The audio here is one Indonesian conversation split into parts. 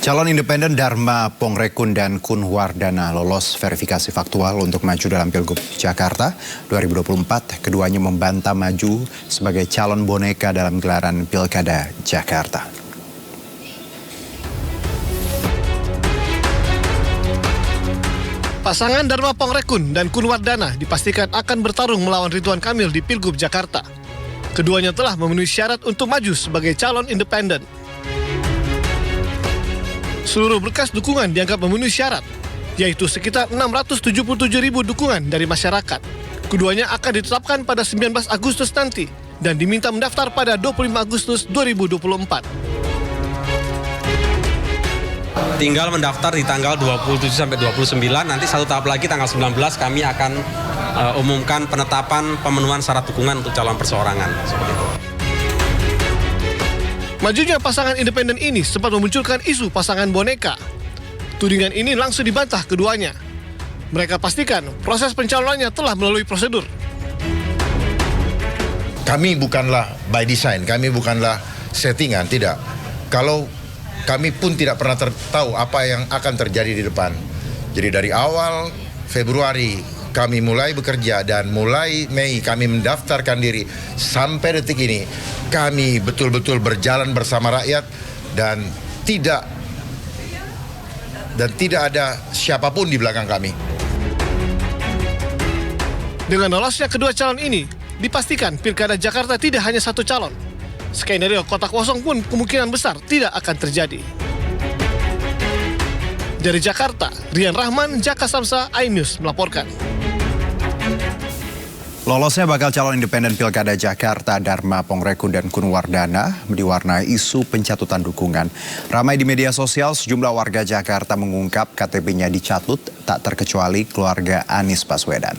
Calon independen Dharma Pongrekun dan Kun Wardana lolos verifikasi faktual untuk maju dalam Pilgub Jakarta 2024. Keduanya membantah maju sebagai calon boneka dalam gelaran Pilkada Jakarta. Pasangan Dharma Pongrekun dan Kun Wardana dipastikan akan bertarung melawan Ridwan Kamil di Pilgub Jakarta. Keduanya telah memenuhi syarat untuk maju sebagai calon independen. Seluruh berkas dukungan dianggap memenuhi syarat, yaitu sekitar 677.000 dukungan dari masyarakat. Keduanya akan ditetapkan pada 19 Agustus nanti dan diminta mendaftar pada 25 Agustus 2024. Tinggal mendaftar di tanggal 27 sampai 29, nanti satu tahap lagi tanggal 19 kami akan umumkan penetapan pemenuhan syarat dukungan untuk calon perseorangan. Seperti itu. Majunya pasangan independen ini sempat memunculkan isu pasangan boneka. Tudingan ini langsung dibantah keduanya. Mereka pastikan proses pencalonannya telah melalui prosedur. Kami bukanlah by design, kami bukanlah settingan, tidak. Kalau kami pun tidak pernah tahu apa yang akan terjadi di depan. Jadi dari awal Februari kami mulai bekerja dan mulai Mei kami mendaftarkan diri sampai detik ini kami betul-betul berjalan bersama rakyat dan tidak ada siapapun di belakang kami. Dengan lolosnya kedua calon ini, dipastikan Pilkada Jakarta tidak hanya satu calon. Skenario kota kosong pun kemungkinan besar tidak akan terjadi. Dari Jakarta, Rian Rahman, Jaka Samsa, iNews melaporkan. Lolosnya bakal calon independen Pilkada Jakarta Dharma Pongrekun dan Kun Wardana diwarnai isu pencatutan dukungan. Ramai di media sosial, sejumlah warga Jakarta mengungkap KTP-nya dicatut, tak terkecuali keluarga Anies Baswedan.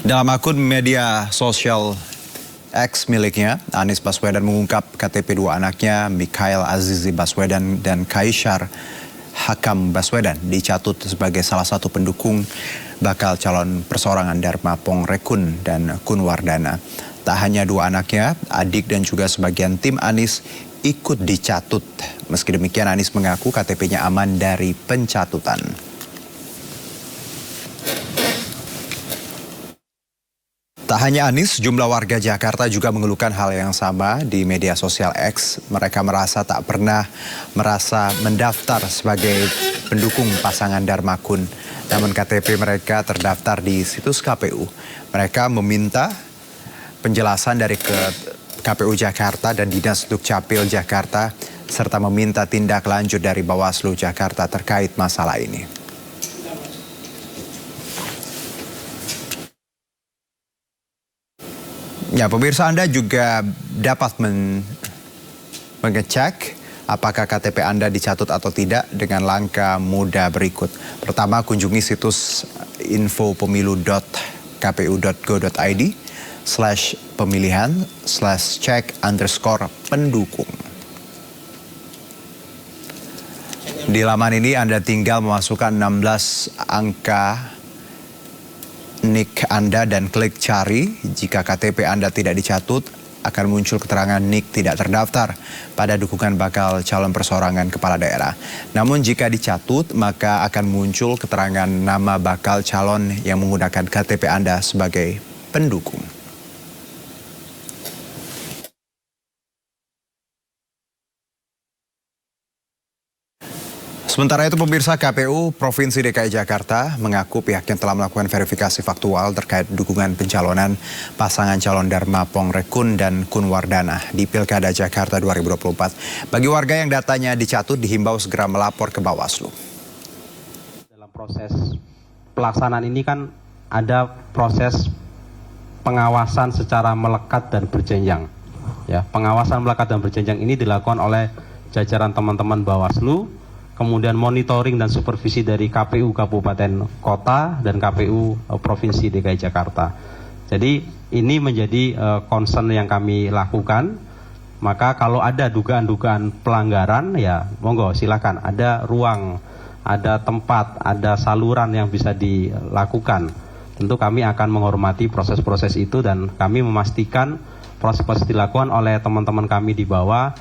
Dalam akun media sosial X miliknya, Anies Baswedan mengungkap KTP dua anaknya, Mikhail Azizi Baswedan dan Kaisar Hakam Baswedan, dicatut sebagai salah satu pendukung bakal calon perseorangan Dharma Pongrekun dan Kun Wardana. Tak hanya dua anaknya, adik dan juga sebagian tim Anies ikut dicatut. Meski demikian, Anies mengaku KTP-nya aman dari pencatutan. Tak hanya Anies, jumlah warga Jakarta juga mengeluhkan hal yang sama di media sosial X. Mereka merasa tak pernah merasa mendaftar sebagai pendukung pasangan Dharma Kun. Namun KTP mereka terdaftar di situs KPU. Mereka meminta penjelasan dari KPU Jakarta dan Dinas Dukcapil Jakarta, serta meminta tindak lanjut dari Bawaslu Jakarta terkait masalah ini. Ya, pemirsa, Anda juga dapat mengecek apakah KTP Anda dicatut atau tidak dengan langkah mudah berikut. Pertama, kunjungi situs infopemilu.kpu.go.id/pemilihan/cek_pendukung. Di laman ini Anda tinggal memasukkan 16 angka NIK Anda dan klik cari. Jika KTP Anda tidak dicatut, akan muncul keterangan NIK tidak terdaftar pada dukungan bakal calon perseorangan kepala daerah. Namun jika dicatut, maka akan muncul keterangan nama bakal calon yang menggunakan KTP Anda sebagai pendukung. Sementara itu, pemirsa, KPU Provinsi DKI Jakarta mengaku pihaknya telah melakukan verifikasi faktual terkait dukungan pencalonan pasangan calon Dharma Pongrekun dan Kun Wardana di Pilkada Jakarta 2024. Bagi warga yang datanya dicatut, dihimbau segera melapor ke Bawaslu. Dalam proses pelaksanaan ini kan ada proses pengawasan secara melekat dan berjenjang. Ya, pengawasan melekat dan berjenjang ini dilakukan oleh jajaran teman-teman Bawaslu, kemudian monitoring dan supervisi dari KPU Kabupaten Kota dan KPU Provinsi DKI Jakarta. Jadi ini menjadi concern yang kami lakukan. Maka kalau ada dugaan-dugaan pelanggaran, ya monggo silakan, ada ruang, ada tempat, ada saluran yang bisa dilakukan. Tentu kami akan menghormati proses-proses itu dan kami memastikan proses dilakukan oleh teman-teman kami di bawah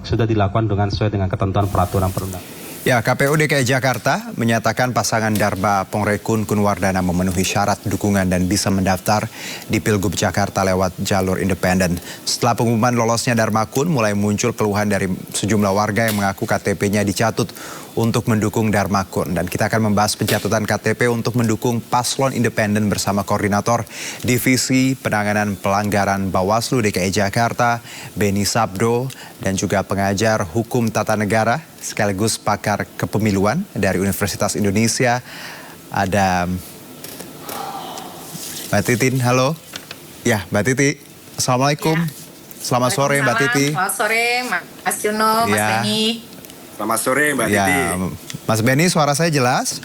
sudah dilakukan sesuai dengan ketentuan peraturan perundang. Ya, KPU DKI Jakarta menyatakan pasangan Darba Pongrekun Kunwardana memenuhi syarat dukungan dan bisa mendaftar di Pilgub Jakarta lewat jalur independen. Setelah pengumuman lolosnya Darma Kun, mulai muncul keluhan dari sejumlah warga yang mengaku KTP-nya dicatut untuk mendukung Darma Kun. Dan kita akan membahas pencatutan KTP untuk mendukung paslon independen bersama Koordinator Divisi Penanganan Pelanggaran Bawaslu DKI Jakarta, Beni Sabdo, dan juga pengajar Hukum Tata Negara sekaligus pakar kepemiluan dari Universitas Indonesia. Ada Mbak Titin, halo. Ya, Mbak Titi, Assalamualaikum. Ya. Selamat sore Mbak Titi. Selamat sore Mas Juno, Mas Beni. Selamat sore Mbak Titi. Mas Beni, suara saya jelas?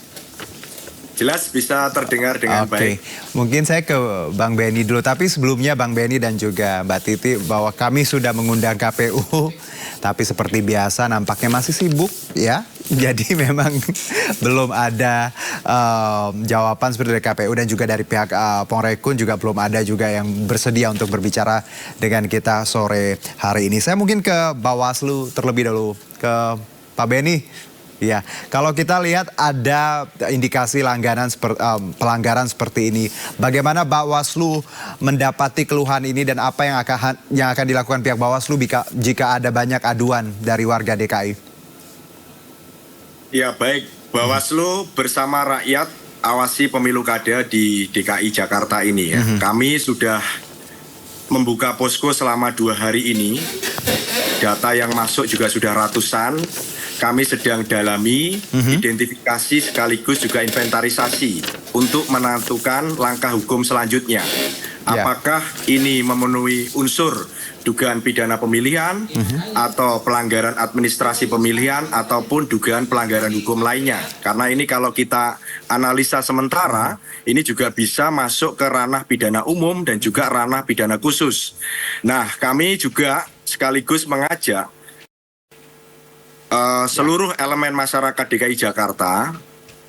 Jelas, bisa terdengar dengan baik. Mungkin saya ke Bang Beni dulu, tapi sebelumnya Bang Beni dan juga Mbak Titi bahwa kami sudah mengundang KPU, tapi seperti biasa nampaknya masih sibuk ya. Jadi memang belum ada jawaban seperti dari KPU dan juga dari pihak Pongrekun juga belum ada juga yang bersedia untuk berbicara dengan kita sore hari ini. Saya mungkin ke Bawaslu terlebih dahulu, ke Pak Beni. Ya, kalau kita lihat ada indikasi pelanggaran seperti ini, bagaimana Bawaslu mendapati keluhan ini dan apa yang akan dilakukan pihak Bawaslu jika ada banyak aduan dari warga DKI? Ya baik, Bawaslu bersama rakyat awasi pemilu kada di DKI Jakarta ini ya. Kami sudah membuka posko selama 2 hari ini. Data yang masuk juga sudah ratusan. Kami sedang dalami, identifikasi sekaligus juga inventarisasi untuk menentukan langkah hukum selanjutnya. Apakah ini memenuhi unsur dugaan pidana pemilihan atau pelanggaran administrasi pemilihan ataupun dugaan pelanggaran hukum lainnya. Karena ini kalau kita analisa sementara, ini juga bisa masuk ke ranah pidana umum dan juga ranah pidana khusus. Nah, kami juga sekaligus mengajak seluruh elemen masyarakat DKI Jakarta,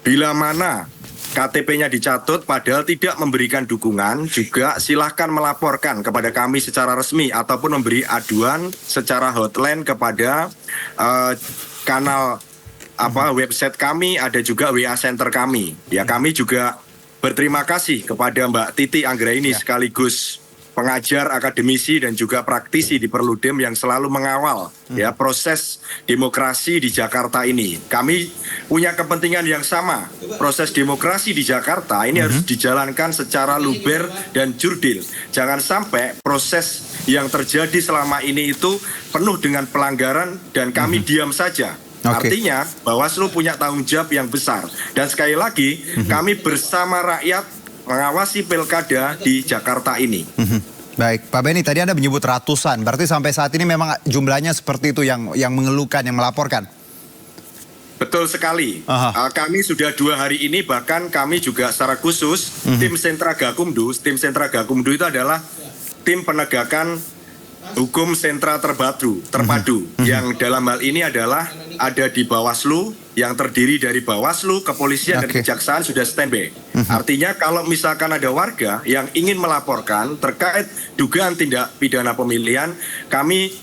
bila mana KTP-nya dicatut padahal tidak memberikan dukungan, juga silahkan melaporkan kepada kami secara resmi ataupun memberi aduan secara hotline kepada kanal website kami, ada juga WA Center kami. Ya, kami juga berterima kasih kepada Mbak Titi Anggraini sekaligus pengajar, akademisi dan juga praktisi di Perludem yang selalu mengawal ya proses demokrasi di Jakarta ini. Kami punya kepentingan yang sama. Proses demokrasi di Jakarta ini harus dijalankan secara luber dan jurdil. Jangan sampai proses yang terjadi selama ini itu penuh dengan pelanggaran dan kami diam saja. Artinya Bawaslu punya tanggung jawab yang besar. Dan sekali lagi kami bersama rakyat mengawasi pilkada di Jakarta ini. Baik, Pak Beni, tadi Anda menyebut ratusan. Berarti sampai saat ini memang jumlahnya seperti itu yang mengeluhkan, yang melaporkan? Betul sekali. Kami sudah 2 hari ini, bahkan kami juga secara khusus, tim Sentra Gakumdu itu adalah tim penegakan hukum sentra terpadu, yang dalam hal ini adalah ada di Bawaslu, yang terdiri dari Bawaslu, Kepolisian dan Kejaksaan sudah standby. Artinya kalau misalkan ada warga yang ingin melaporkan terkait dugaan tindak pidana pemilihan, kami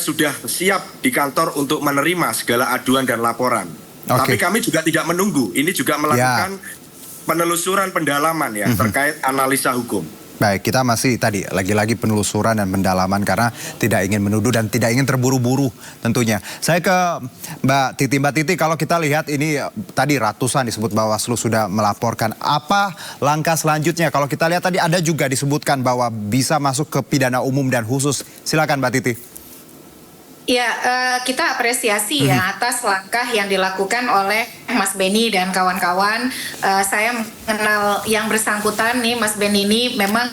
sudah siap di kantor untuk menerima segala aduan dan laporan. Tapi kami juga tidak menunggu, ini juga melakukan penelusuran pendalaman ya terkait analisa hukum. Baik, kita masih tadi lagi-lagi penelusuran dan pendalaman karena tidak ingin menuduh dan tidak ingin terburu-buru tentunya. Saya ke Mbak Titi, kalau kita lihat ini tadi ratusan disebut Bawaslu sudah melaporkan. Apa langkah selanjutnya? Kalau kita lihat tadi ada juga disebutkan bahwa bisa masuk ke pidana umum dan khusus. Silakan Mbak Titi. Ya, kita apresiasi ya atas langkah yang dilakukan oleh Mas Beni dan kawan-kawan. Saya mengenal yang bersangkutan nih, Mas Beni ini memang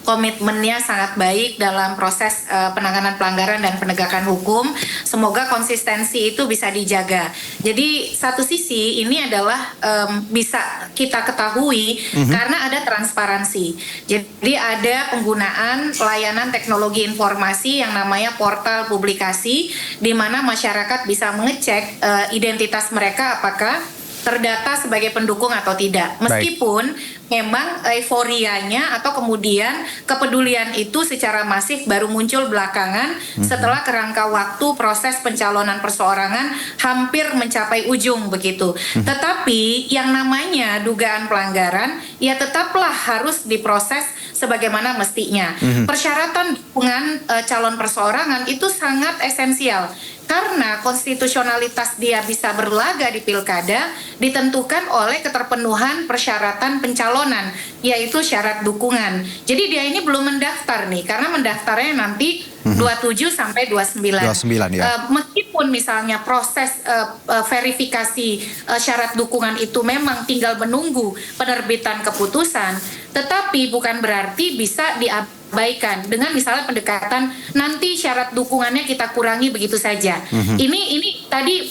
komitmennya sangat baik dalam proses penanganan pelanggaran dan penegakan hukum. Semoga konsistensi itu bisa dijaga. Jadi satu sisi ini adalah bisa kita ketahui karena ada transparansi. Jadi ada penggunaan layanan teknologi informasi yang namanya portal publikasi, di mana masyarakat bisa mengecek identitas mereka apakah terdata sebagai pendukung atau tidak. Meskipun memang euforianya atau kemudian kepedulian itu secara masif baru muncul belakangan setelah kerangka waktu proses pencalonan perseorangan hampir mencapai ujung begitu. Tetapi yang namanya dugaan pelanggaran ya tetaplah harus diproses sebagaimana mestinya. Persyaratan dukungan calon perseorangan itu sangat esensial. Karena konstitusionalitas dia bisa berlaga di pilkada ditentukan oleh keterpenuhan persyaratan pencalonan, yaitu syarat dukungan. Jadi dia ini belum mendaftar nih, karena mendaftarnya nanti 27 sampai 29. Ya. Meskipun misalnya proses verifikasi syarat dukungan itu memang tinggal menunggu penerbitan keputusan, tetapi bukan berarti bisa diabaikan dengan misalnya pendekatan nanti syarat dukungannya kita kurangi begitu saja. Ini tadi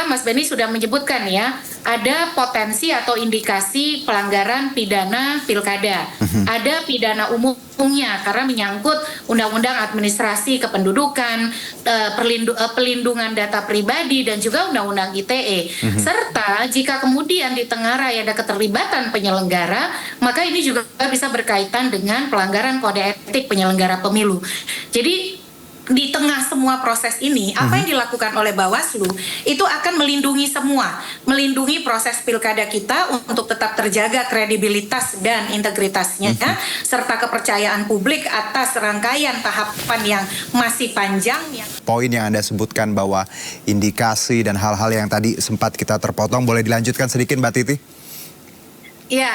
Mas Benny sudah menyebutkan ya, ada potensi atau indikasi pelanggaran pidana pilkada. Ada pidana umumnya karena menyangkut undang-undang administrasi kependudukan, pelindungan data pribadi dan juga undang-undang ITE. Serta jika kemudian di tengah raya ada keterlibatan penyelenggara, maka ini juga bisa berkaitan dengan pelanggaran kode etik penyelenggara pemilu. Jadi di tengah semua proses ini, apa yang dilakukan oleh Bawaslu itu akan melindungi semua, melindungi proses pilkada kita untuk tetap terjaga kredibilitas dan integritasnya, serta kepercayaan publik atas rangkaian tahapan yang masih panjang. Poin yang Anda sebutkan bahwa indikasi dan hal-hal yang tadi sempat kita terpotong, boleh dilanjutkan sedikit Mbak Titi? Ya,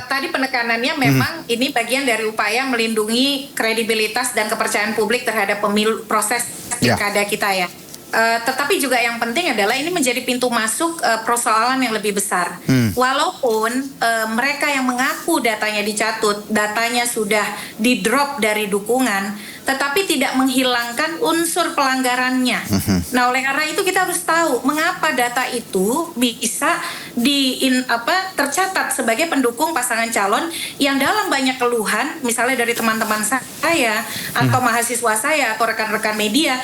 tadi penekanannya memang ini bagian dari upaya melindungi kredibilitas dan kepercayaan publik terhadap pemilu proses pilkada kita ya. Tetapi juga yang penting adalah ini menjadi pintu masuk persoalan yang lebih besar. Walaupun mereka yang mengaku datanya dicatut, datanya sudah di-drop dari dukungan, tetapi tidak menghilangkan unsur pelanggarannya. Nah, oleh karena itu kita harus tahu mengapa data itu bisa tercatat sebagai pendukung pasangan calon yang dalam banyak keluhan, misalnya dari teman-teman saya atau mahasiswa saya atau rekan-rekan media,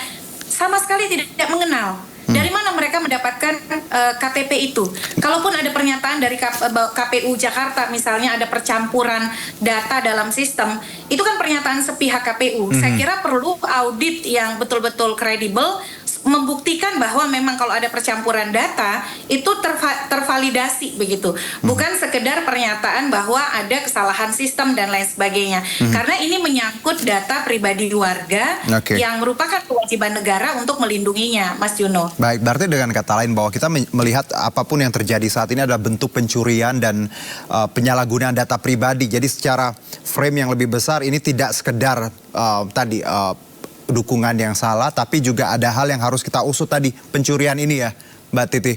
sama sekali tidak mengenal. Dari mana mereka mendapatkan KTP itu? Kalaupun ada pernyataan dari KPU Jakarta misalnya ada percampuran data dalam sistem, itu kan pernyataan sepihak KPU. Saya kira perlu audit yang betul-betul kredibel, membuktikan bahwa memang kalau ada percampuran data itu tervalidasi begitu, bukan sekedar pernyataan bahwa ada kesalahan sistem dan lain sebagainya. Karena ini menyangkut data pribadi warga yang merupakan kewajiban negara untuk melindunginya, Mas Juno. Baik, berarti dengan kata lain bahwa kita melihat apapun yang terjadi saat ini adalah bentuk pencurian dan penyalahgunaan data pribadi. Jadi secara frame yang lebih besar ini tidak sekedar dukungan yang salah, tapi juga ada hal yang harus kita usut tadi, pencurian ini ya, Mbak Titi.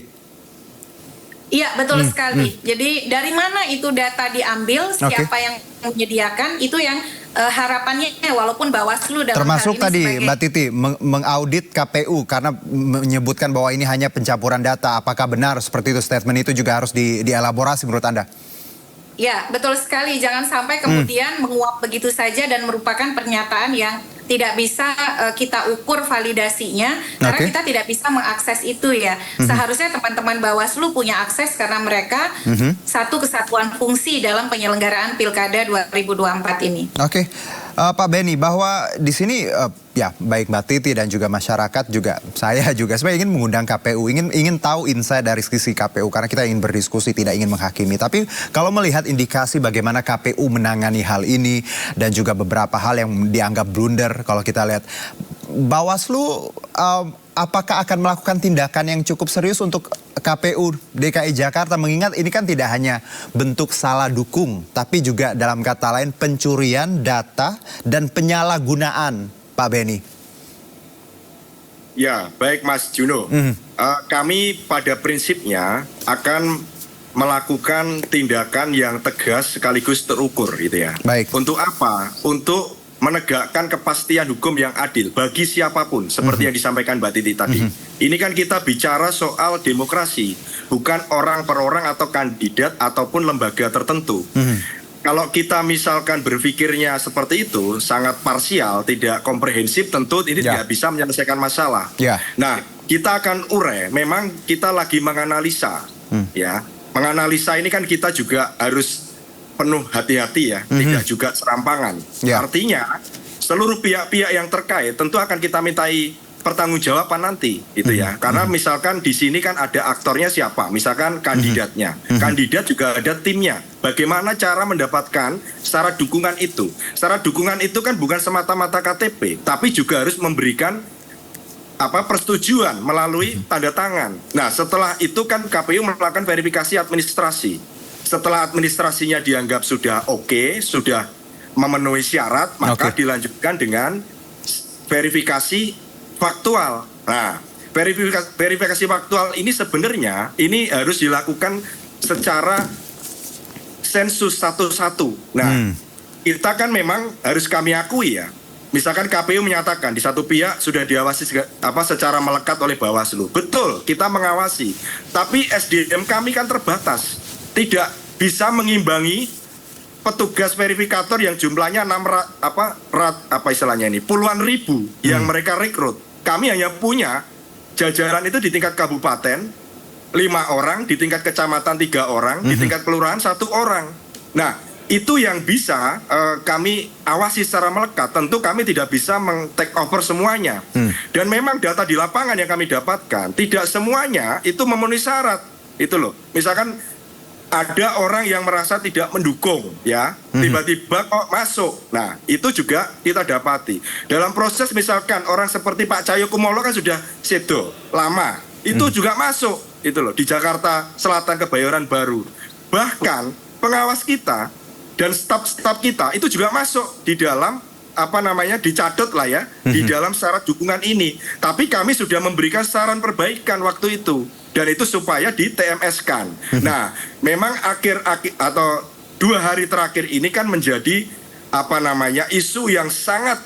Iya, betul sekali. Jadi dari mana itu data diambil, siapa yang menyediakan, itu yang harapannya walaupun Bawaslu dalam termasuk hal ini tadi sebagai... Mbak Titi mengaudit KPU karena menyebutkan bahwa ini hanya pencampuran data. Apakah benar seperti itu, statement itu juga harus dielaborasi menurut Anda? Ya, betul sekali. Jangan sampai kemudian menguap begitu saja dan merupakan pernyataan yang tidak bisa kita ukur validasinya, karena kita tidak bisa mengakses itu ya. Seharusnya teman-teman Bawaslu punya akses karena mereka satu kesatuan fungsi dalam penyelenggaraan Pilkada 2024 ini. Pak Benny, bahwa di sini ya baik Mbak Titi dan juga masyarakat juga saya juga sebenarnya ingin mengundang KPU, ingin tahu insight dari sisi KPU karena kita ingin berdiskusi, tidak ingin menghakimi. Tapi kalau melihat indikasi bagaimana KPU menangani hal ini dan juga beberapa hal yang dianggap blunder, kalau kita lihat Bawaslu apakah akan melakukan tindakan yang cukup serius untuk KPU DKI Jakarta, mengingat ini kan tidak hanya bentuk salah dukung, tapi juga dalam kata lain pencurian data dan penyalahgunaan, Pak Benny. Ya, baik Mas Juno. Kami pada prinsipnya akan melakukan tindakan yang tegas sekaligus terukur gitu ya. Baik. Untuk apa? Untuk menegakkan kepastian hukum yang adil bagi siapapun, seperti yang disampaikan Mbak Titi tadi. Ini kan kita bicara soal demokrasi, bukan orang per orang atau kandidat ataupun lembaga tertentu. Kalau kita misalkan berpikirnya seperti itu, sangat parsial, tidak komprehensif, tentu ini tidak bisa menyelesaikan masalah. Nah, kita akan urai, memang kita lagi menganalisa Ya, menganalisa ini kan kita juga harus penuh hati-hati ya, tidak juga serampangan. Ya. Artinya seluruh pihak-pihak yang terkait tentu akan kita mintai pertanggungjawaban nanti, gitu ya. Karena misalkan di sini kan ada aktornya siapa, misalkan kandidatnya, kandidat juga ada timnya. Bagaimana cara mendapatkan syarat dukungan itu? Syarat dukungan itu kan bukan semata-mata KTP, tapi juga harus memberikan persetujuan melalui tanda tangan. Nah, setelah itu kan KPU melakukan verifikasi administrasi. Setelah administrasinya dianggap sudah oke, sudah memenuhi syarat, maka dilanjutkan dengan verifikasi faktual. Nah, verifikasi faktual ini sebenarnya ini harus dilakukan secara sensus satu-satu. Nah, kita kan memang harus kami akui ya. Misalkan KPU menyatakan di satu pihak sudah diawasi secara melekat oleh Bawaslu. Betul, kita mengawasi. Tapi SDM kami kan terbatas. Tidak bisa mengimbangi petugas verifikator yang jumlahnya puluhan ribu yang mereka rekrut. Kami hanya punya jajaran itu di tingkat kabupaten 5 orang, di tingkat kecamatan 3 orang, di tingkat kelurahan 1 orang. Nah, itu yang bisa kami awasi secara melekat. Tentu kami tidak bisa meng-take over semuanya. Dan memang data di lapangan yang kami dapatkan tidak semuanya itu memenuhi syarat. Itu loh. Misalkan ada orang yang merasa tidak mendukung, ya, tiba-tiba kok masuk. Nah, itu juga kita dapati. Dalam proses misalkan orang seperti Pak Cahyokumolo kan sudah sedo lama, itu juga masuk, itu loh, di Jakarta Selatan Kebayoran Baru. Bahkan pengawas kita dan staf-staf kita itu juga masuk di dalam dicatut lah ya, di dalam syarat dukungan ini. Tapi kami sudah memberikan saran perbaikan waktu itu. Dan itu supaya di TMS-kan. Nah, memang akhir atau 2 hari terakhir ini kan menjadi isu yang sangat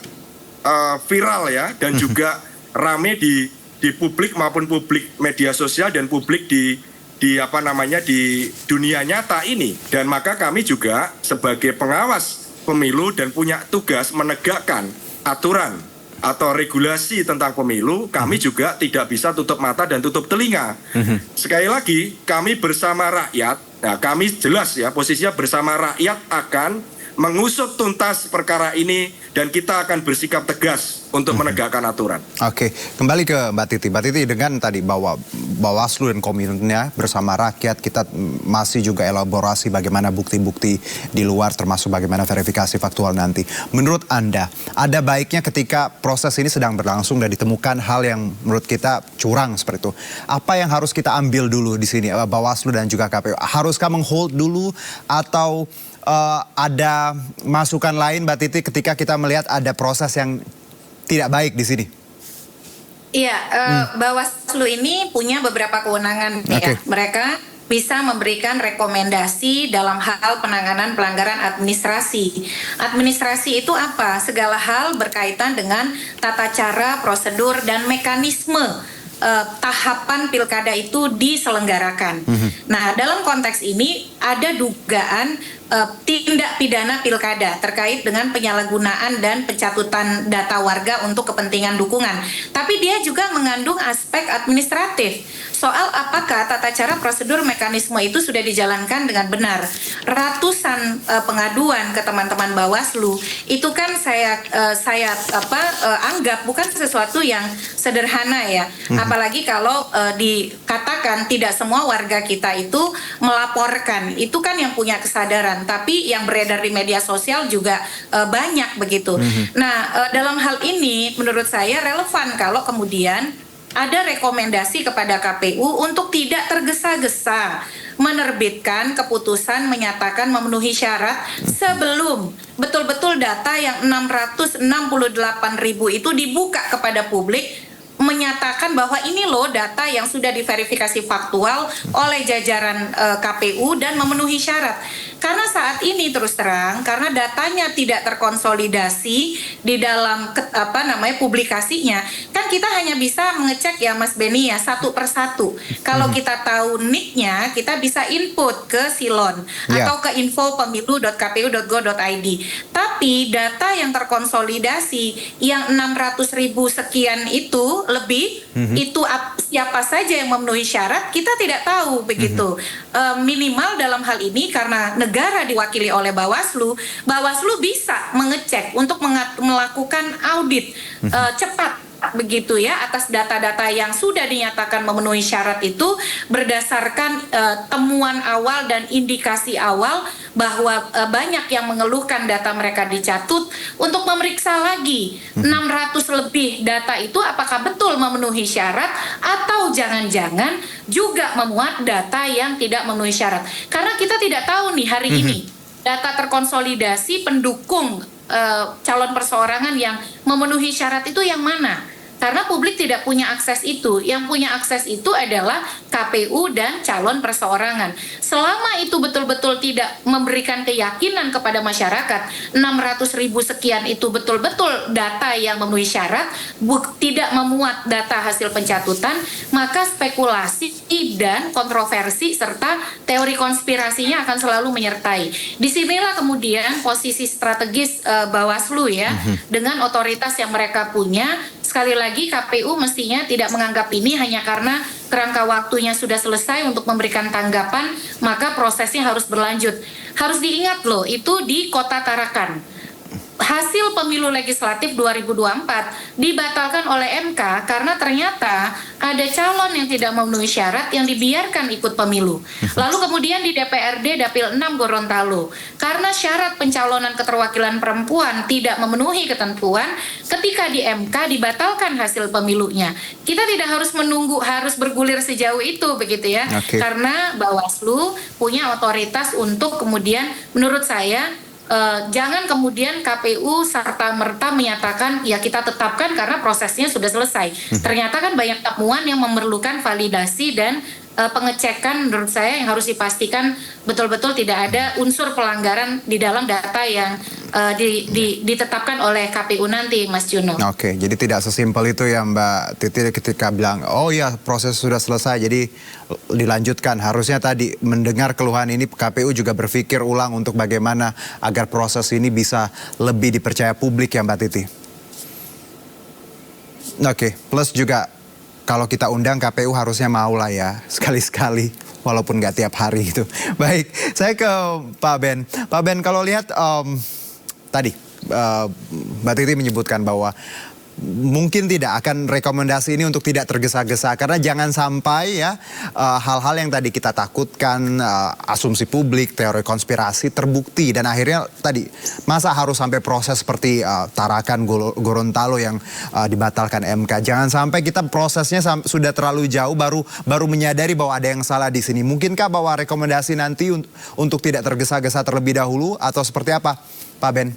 viral ya, dan juga rame di publik maupun publik media sosial dan publik di dunia nyata ini. Dan maka kami juga sebagai pengawas pemilu dan punya tugas menegakkan aturan atau regulasi tentang pemilu, kami juga tidak bisa tutup mata dan tutup telinga. Sekali lagi, kami bersama rakyat, nah kami jelas ya posisinya bersama rakyat akan mengusut tuntas perkara ini dan kita akan bersikap tegas untuk menegakkan aturan. Oke, kembali ke Mbak Titi. Mbak Titi, dengan tadi bahwa Bawaslu dan Kominfo bersama rakyat, kita masih juga elaborasi bagaimana bukti-bukti di luar, termasuk bagaimana verifikasi faktual nanti. Menurut Anda, ada baiknya ketika proses ini sedang berlangsung dan ditemukan hal yang menurut kita curang seperti itu, apa yang harus kita ambil dulu di sini, Bawaslu dan juga KPU? Haruskah menghold dulu atau ada masukan lain, Mbak Titi, ketika kita melihat ada proses yang tidak baik di sini? Iya, Bawaslu ini punya beberapa kewenangan ya. Mereka bisa memberikan rekomendasi dalam hal penanganan pelanggaran administrasi. Administrasi itu apa? Segala hal berkaitan dengan tata cara, prosedur, dan mekanisme tahapan pilkada itu diselenggarakan. Nah, dalam konteks ini ada dugaan tindak pidana pilkada terkait dengan penyalahgunaan dan pencatutan data warga untuk kepentingan dukungan. Tapi dia juga mengandung aspek administratif. Soal apakah tata cara, prosedur, mekanisme itu sudah dijalankan dengan benar. Ratusan pengaduan ke teman-teman Bawaslu itu kan saya anggap bukan sesuatu yang sederhana ya. Apalagi kalau dikatakan tidak semua warga kita itu melaporkan. Itu kan yang punya kesadaran. Tapi yang beredar di media sosial juga banyak begitu. Nah, dalam hal ini menurut saya relevan kalau kemudian ada rekomendasi kepada KPU untuk tidak tergesa-gesa menerbitkan keputusan menyatakan memenuhi syarat sebelum betul-betul data yang 668.000 itu dibuka kepada publik, menyatakan bahwa ini loh data yang sudah diverifikasi faktual oleh jajaran KPU dan memenuhi syarat. Karena saat ini terus terang, karena datanya tidak terkonsolidasi di dalam publikasinya, kan kita hanya bisa mengecek ya Mas Beni ya satu persatu. Kalau kita tahu nick-nya, kita bisa input ke Silon atau ke info.pemilu.kpu.go.id. Tapi data yang terkonsolidasi yang 600.000 sekian itu lebih, itu siapa saja yang memenuhi syarat, kita tidak tahu begitu. Minimal dalam hal ini karena negara diwakili oleh Bawaslu, Bawaslu bisa mengecek untuk melakukan audit cepat begitu ya atas data-data yang sudah dinyatakan memenuhi syarat itu berdasarkan temuan awal dan indikasi awal bahwa banyak yang mengeluhkan data mereka dicatut untuk memeriksa lagi 600 lebih data itu apakah betul memenuhi syarat atau jangan-jangan juga memuat data yang tidak memenuhi syarat. Karena kita tidak tahu nih hari ini data terkonsolidasi pendukung calon perseorangan yang memenuhi syarat itu yang mana? Karena publik tidak punya akses itu. Yang punya akses itu adalah KPU dan calon perseorangan. Selama itu betul-betul tidak memberikan keyakinan kepada masyarakat, 600.000 sekian itu betul-betul data yang memenuhi syarat, tidak memuat data hasil pencatutan, maka spekulasi dan kontroversi serta teori konspirasinya akan selalu menyertai. Disinilah kemudian posisi strategis Bawaslu ya, dengan otoritas yang mereka punya. Sekali lagi KPU mestinya tidak menganggap ini hanya karena kerangka waktunya sudah selesai untuk memberikan tanggapan, maka prosesnya harus berlanjut. Harus diingat loh, itu di Kota Tarakan. Hasil pemilu legislatif 2024 dibatalkan oleh MK karena ternyata ada calon yang tidak memenuhi syarat yang dibiarkan ikut pemilu. Lalu kemudian di DPRD Dapil 6 Gorontalo, karena syarat pencalonan keterwakilan perempuan tidak memenuhi ketentuan, ketika di MK dibatalkan hasil pemilunya. Kita tidak harus menunggu, harus bergulir sejauh itu begitu ya. Karena Bawaslu punya otoritas untuk kemudian menurut saya jangan kemudian KPU serta-merta menyatakan ya kita tetapkan karena prosesnya sudah selesai. Ternyata kan banyak temuan yang memerlukan validasi dan pengecekan menurut saya yang harus dipastikan betul-betul tidak ada unsur pelanggaran di dalam data yang ditetapkan oleh KPU nanti, Mas Juno. Oke, jadi tidak sesimpel itu ya Mbak Titi ketika bilang, oh ya proses sudah selesai, jadi dilanjutkan. Harusnya tadi mendengar keluhan ini KPU juga berpikir ulang untuk bagaimana agar proses ini bisa lebih dipercaya publik ya Mbak Titi. Oke, plus juga kalau kita undang KPU harusnya mau lah ya, sekali-sekali, walaupun nggak tiap hari itu. Baik, saya ke Pak Ben. Pak Ben, kalau lihat tadi Mbak Titi menyebutkan bahwa mungkin tidak akan rekomendasi ini untuk tidak tergesa-gesa karena jangan sampai ya hal-hal yang tadi kita takutkan, asumsi publik, teori konspirasi terbukti dan akhirnya tadi masa harus sampai proses seperti Tarakan Gorontalo yang dibatalkan MK. Jangan sampai kita prosesnya sudah terlalu jauh baru menyadari bahwa ada yang salah di sini. Mungkinkah bahwa rekomendasi nanti untuk tidak tergesa-gesa terlebih dahulu atau seperti apa, Pak Ben?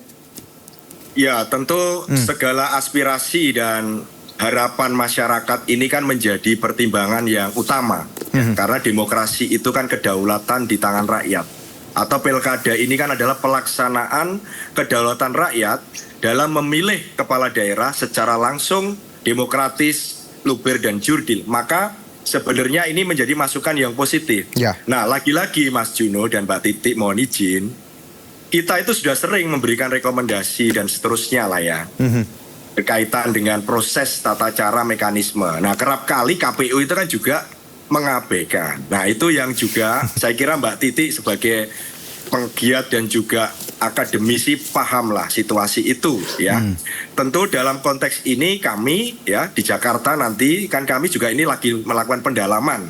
Ya, tentu segala aspirasi dan harapan masyarakat ini kan menjadi pertimbangan yang utama. Karena demokrasi itu kan kedaulatan di tangan rakyat. Atau pilkada ini kan adalah pelaksanaan kedaulatan rakyat dalam memilih kepala daerah secara langsung, demokratis, luber dan jurdil. Maka sebenarnya ini menjadi masukan yang positif. Nah, lagi-lagi Mas Juno dan Mbak Titi mohon izin, kita itu sudah sering memberikan rekomendasi dan seterusnya lah ya. Berkaitan dengan proses tata cara mekanisme. Nah kerap kali KPU itu kan juga mengabaikan. Nah itu yang juga saya kira Mbak Titi sebagai penggiat dan juga akademisi pahamlah situasi itu ya. Tentu dalam konteks ini kami ya di Jakarta nanti kan kami juga ini lagi melakukan pendalaman.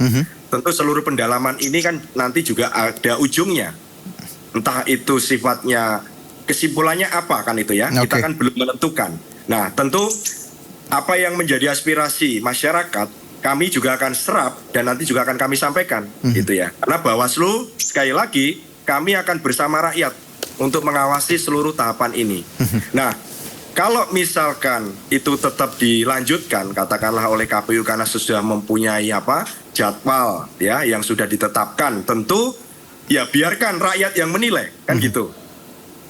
Tentu seluruh pendalaman ini kan nanti juga ada ujungnya. Entah itu sifatnya kesimpulannya apa kan itu ya. Kita kan belum menentukan. Nah tentu apa yang menjadi aspirasi masyarakat kami juga akan serap dan nanti juga akan kami sampaikan gitu ya. Karena Bawaslu sekali lagi kami akan bersama rakyat untuk mengawasi seluruh tahapan ini. Nah kalau misalkan itu tetap dilanjutkan katakanlah oleh KPU karena sudah mempunyai jadwal ya yang sudah ditetapkan, tentu ya biarkan rakyat yang menilai kan gitu.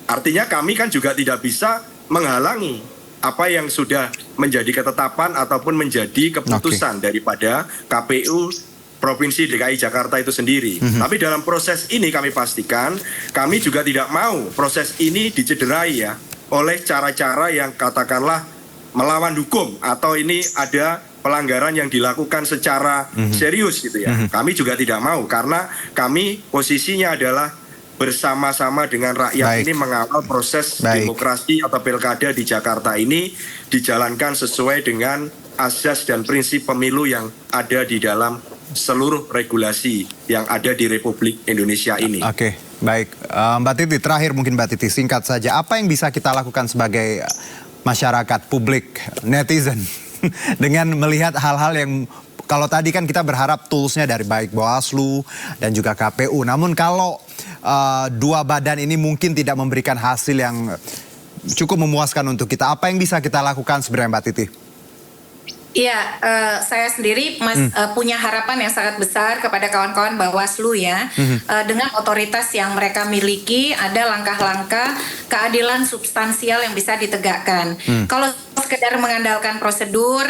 Artinya kami kan juga tidak bisa menghalangi apa yang sudah menjadi ketetapan ataupun menjadi keputusan daripada KPU Provinsi DKI Jakarta itu sendiri. Tapi dalam proses ini kami pastikan, kami juga tidak mau proses ini dicederai ya oleh cara-cara yang katakanlah melawan hukum atau ini ada pelanggaran yang dilakukan secara serius gitu ya. Kami juga tidak mau karena kami posisinya adalah bersama-sama dengan rakyat ini mengawal proses demokrasi atau pilkada di Jakarta ini dijalankan sesuai dengan asas dan prinsip pemilu yang ada di dalam seluruh regulasi yang ada di Republik Indonesia ini. Oke, baik. Mbak Titi, terakhir mungkin Mbak Titi, singkat saja. Apa yang bisa kita lakukan sebagai masyarakat, publik, netizen dengan melihat hal-hal yang kalau tadi kan kita berharap toolsnya dari baik Bawaslu dan juga KPU. Namun kalau dua badan ini mungkin tidak memberikan hasil yang cukup memuaskan untuk kita, apa yang bisa kita lakukan sebenarnya Mbak Titi? Iya, saya sendiri punya harapan yang sangat besar kepada kawan-kawan Bawaslu ya. Dengan otoritas yang mereka miliki, ada langkah-langkah keadilan substansial yang bisa ditegakkan. Kalau sekedar mengandalkan prosedur,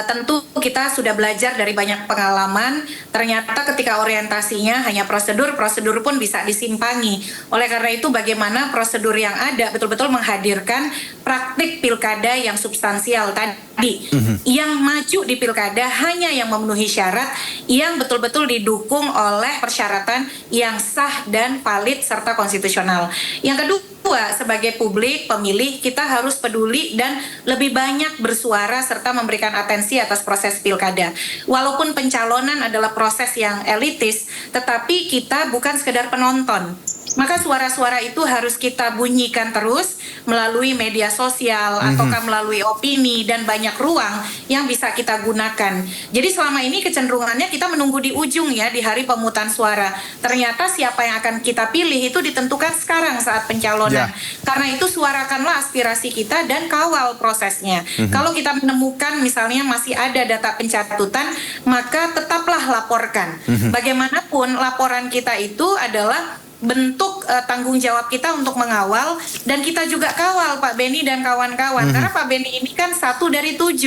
tentu kita sudah belajar dari banyak pengalaman. Ternyata ketika orientasinya hanya prosedur, prosedur pun bisa disimpangi. Oleh karena itu bagaimana prosedur yang ada betul-betul menghadirkan praktik pilkada yang substansial tadi. Yang maju di pilkada hanya yang memenuhi syarat yang betul-betul didukung oleh persyaratan yang sah dan valid serta konstitusional. Yang kedua, sebagai publik, pemilih, kita harus peduli dan lebih banyak bersuara serta memberikan atensi atas proses pilkada. Walaupun pencalonan adalah proses yang elitis, tetapi kita bukan sekedar penonton. Maka suara-suara itu harus kita bunyikan terus melalui media sosial ataukah melalui opini dan banyak ruang yang bisa kita gunakan. Jadi selama ini kecenderungannya kita menunggu di ujung ya di hari pemungutan suara. Ternyata siapa yang akan kita pilih itu ditentukan sekarang saat pencalonan. Karena itu suarakanlah aspirasi kita dan kawal prosesnya. Kalau kita menemukan misalnya masih ada data pencatutan, maka tetaplah laporkan. Bagaimanapun laporan kita itu adalah bentuk tanggung jawab kita untuk mengawal dan kita juga kawal Pak Beni dan kawan-kawan karena Pak Beni ini kan 1 dari 7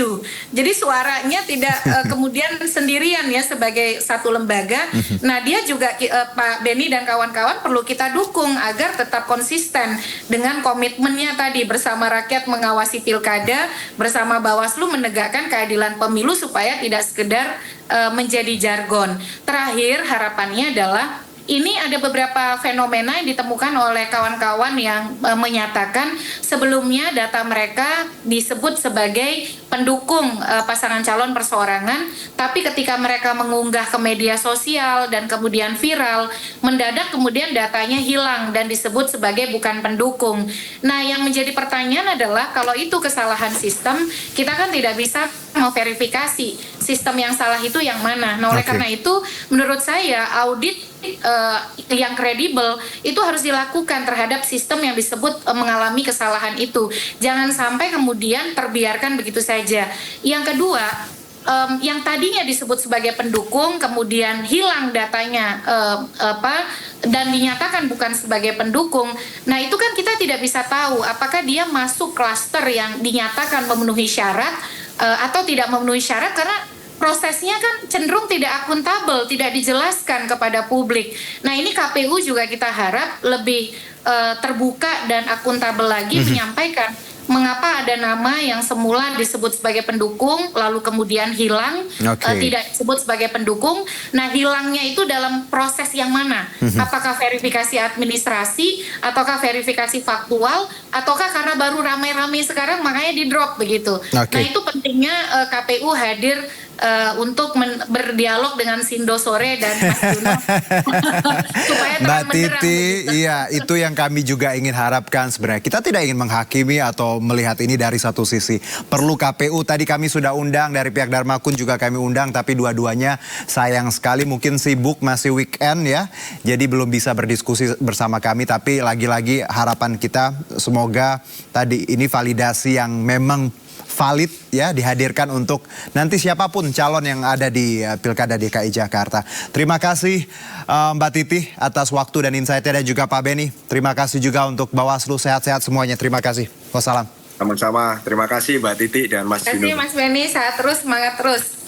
jadi suaranya tidak kemudian sendirian ya sebagai satu lembaga. Nah dia juga Pak Beni dan kawan-kawan perlu kita dukung agar tetap konsisten dengan komitmennya tadi bersama rakyat mengawasi pilkada, bersama Bawaslu menegakkan keadilan pemilu supaya tidak sekedar menjadi jargon. Terakhir harapannya adalah ini ada beberapa fenomena yang ditemukan oleh kawan-kawan yang menyatakan sebelumnya data mereka disebut sebagai pendukung pasangan calon perseorangan, tapi ketika mereka mengunggah ke media sosial dan kemudian viral, mendadak kemudian datanya hilang dan disebut sebagai bukan pendukung. Nah, yang menjadi pertanyaan adalah kalau itu kesalahan sistem, kita kan tidak bisa memverifikasi sistem yang salah itu yang mana. Nah, oleh karena itu menurut saya audit yang kredibel itu harus dilakukan terhadap sistem yang disebut mengalami kesalahan itu. Jangan sampai kemudian terbiarkan begitu saja. Yang kedua, yang tadinya disebut sebagai pendukung kemudian hilang datanya dan dinyatakan bukan sebagai pendukung. Nah, itu kan kita tidak bisa tahu apakah dia masuk klaster yang dinyatakan memenuhi syarat atau tidak memenuhi syarat karena prosesnya kan cenderung tidak akuntabel, tidak dijelaskan kepada publik. Nah, ini KPU juga kita harap lebih terbuka dan akuntabel lagi menyampaikan mengapa ada nama yang semula disebut sebagai pendukung lalu kemudian hilang, tidak disebut sebagai pendukung. Nah, hilangnya itu dalam proses yang mana? Apakah verifikasi administrasi ataukah verifikasi faktual ataukah karena baru ramai-ramai sekarang makanya di drop begitu. Nah, itu pentingnya KPU hadir untuk berdialog dengan Sindo Sore dan Mas Juno supaya Mbak Titi, iya itu yang kami juga ingin harapkan sebenarnya. Kita tidak ingin menghakimi atau melihat ini dari satu sisi. Perlu KPU, tadi kami sudah undang dari pihak Dharmakun juga kami undang, tapi dua-duanya sayang sekali mungkin sibuk masih weekend ya. Jadi belum bisa berdiskusi bersama kami, tapi lagi-lagi harapan kita semoga tadi ini validasi yang memang valid ya dihadirkan untuk nanti siapapun calon yang ada di Pilkada DKI Jakarta. Terima kasih Mbak Titi atas waktu dan insight-nya dan juga Pak Beni. Terima kasih juga untuk Bawaslu, sehat-sehat semuanya. Terima kasih. Wassalam. Sama-sama. Terima kasih Mbak Titi dan Mas Terima kasih Jinu. Mas Beni, sehat terus, semangat terus.